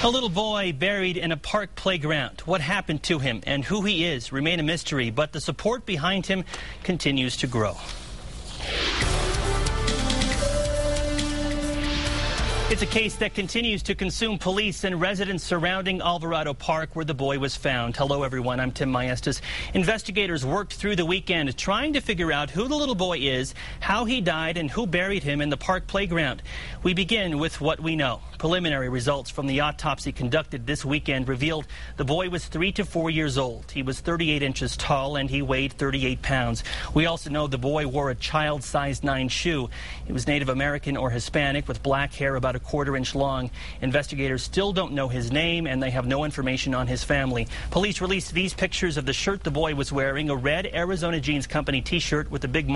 A little boy buried in a park playground. What happened to him and who he is remain a mystery, but the support behind him continues to grow. It's a case that continues to consume police and residents surrounding Alvarado Park where the boy was found. Hello, everyone. I'm Tim Maestas. Investigators worked through the weekend trying to figure out who the little boy is, how he died, and who buried him in the park playground. We begin with what we know. Preliminary results from the autopsy conducted this weekend revealed the boy was 3 to 4 years old. He was 38 inches tall and he weighed 38 pounds. We also know the boy wore a child-sized 9 shoe. He was Native American or Hispanic with black hair about a quarter-inch long. Investigators still don't know his name and they have no information on his family. Police released these pictures of the shirt the boy was wearing, a red Arizona Jeans Company t-shirt with a big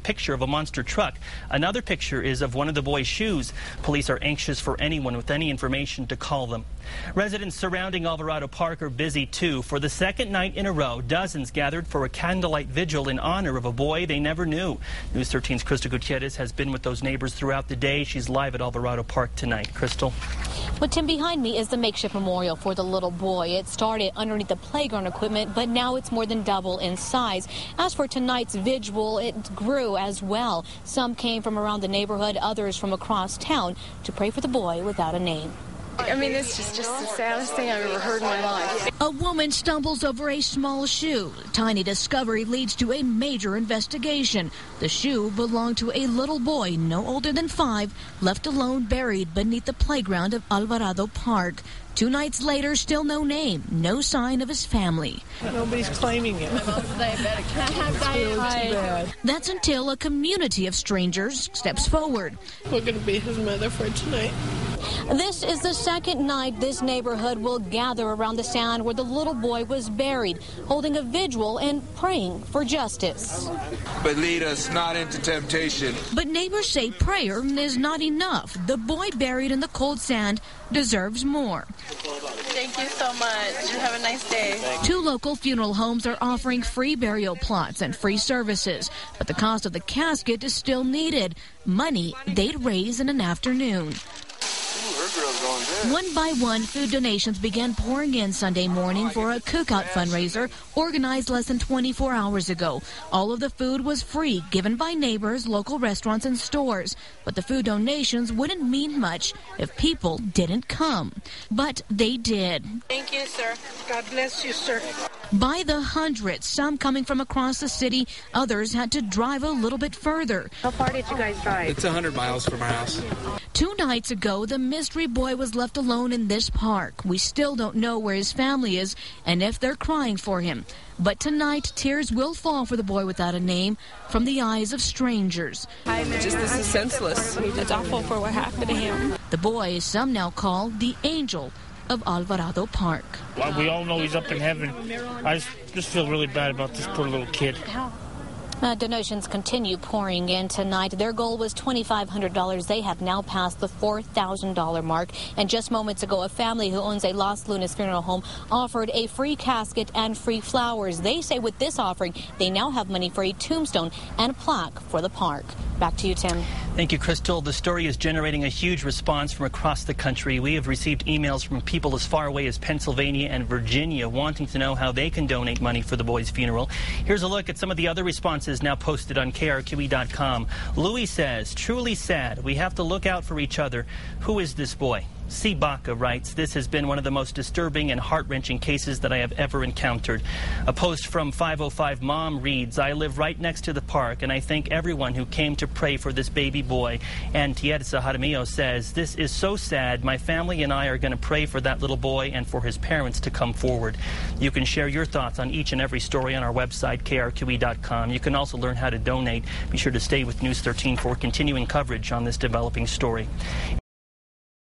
picture of a monster truck. Another picture is of one of the boy's shoes. Police are anxious for anyone with any information to call them. Residents surrounding Alvarado Park are busy too. For the second night in a row, dozens gathered for a candlelight vigil in honor of a boy they never knew. News 13's Crystal Gutierrez has been with those neighbors throughout the day. She's live at Alvarado Park tonight. Crystal. Well, Tim, behind me is the makeshift memorial for the little boy. It started underneath the playground equipment, but now it's more than double in size. As for tonight's vigil, it grew as well. Some came from around the neighborhood, others from across town to pray for the boy without a name. I mean, it's just the saddest thing I've ever heard in my life. A woman stumbles over a small shoe. Tiny discovery leads to a major investigation. The shoe belonged to a little boy no older than 5, left alone buried beneath the playground of Alvarado Park. 2 nights later, still no name, no sign of his family. Nobody's claiming him. That's until a community of strangers steps forward. We're going to be his mother for tonight. This is the second night this neighborhood will gather around the sand where the little boy was buried, holding a vigil and praying for justice. But lead us not into temptation. But neighbors say prayer is not enough. The boy buried in the cold sand deserves more. Thank you so much. Have a nice day. 2 local funeral homes are offering free burial plots and free services, but the cost of the casket is still needed. Money they'd raise in an afternoon. One by one, food donations began pouring in Sunday morning for a cookout fundraiser organized less than 24 hours ago. All of the food was free, given by neighbors, local restaurants, and stores. But the food donations wouldn't mean much if people didn't come. But they did. Thank you, sir. God bless you, sir. By the hundreds, some coming from across the city, others had to drive a little bit further. How far did you guys drive? It's 100 miles from our house. 2 nights ago, the mystery boy was left alone in this park. We still don't know where his family is and if they're crying for him. But tonight, tears will fall for the boy without a name from the eyes of strangers. This is senseless. It's awful for what happened to him. The boy, some now call the angel of Alvarado Park. Well, we all know he's up in heaven. I just feel really bad about this poor little kid. Donations continue pouring in tonight. Their goal was $2,500. They have now passed the $4,000 mark. And just moments ago, a family who owns a Los Lunas funeral home offered a free casket and free flowers. They say with this offering, they now have money for a tombstone and a plaque for the park. Back to you, Tim. Thank you, Crystal. The story is generating a huge response from across the country. We have received emails from people as far away as Pennsylvania and Virginia wanting to know how they can donate money for the boy's funeral. Here's a look at some of the other responses now posted on KRQE.com. Louis says, truly sad. We have to look out for each other. Who is this boy? C. Baca writes, this has been one of the most disturbing and heart-wrenching cases that I have ever encountered. A post from 505 Mom reads, I live right next to the park, and I thank everyone who came to pray for this baby boy. And Tierza Jaramillo says, this is so sad. My family and I are going to pray for that little boy and for his parents to come forward. You can share your thoughts on each and every story on our website, krqe.com. You can also learn how to donate. Be sure to stay with News 13 for continuing coverage on this developing story.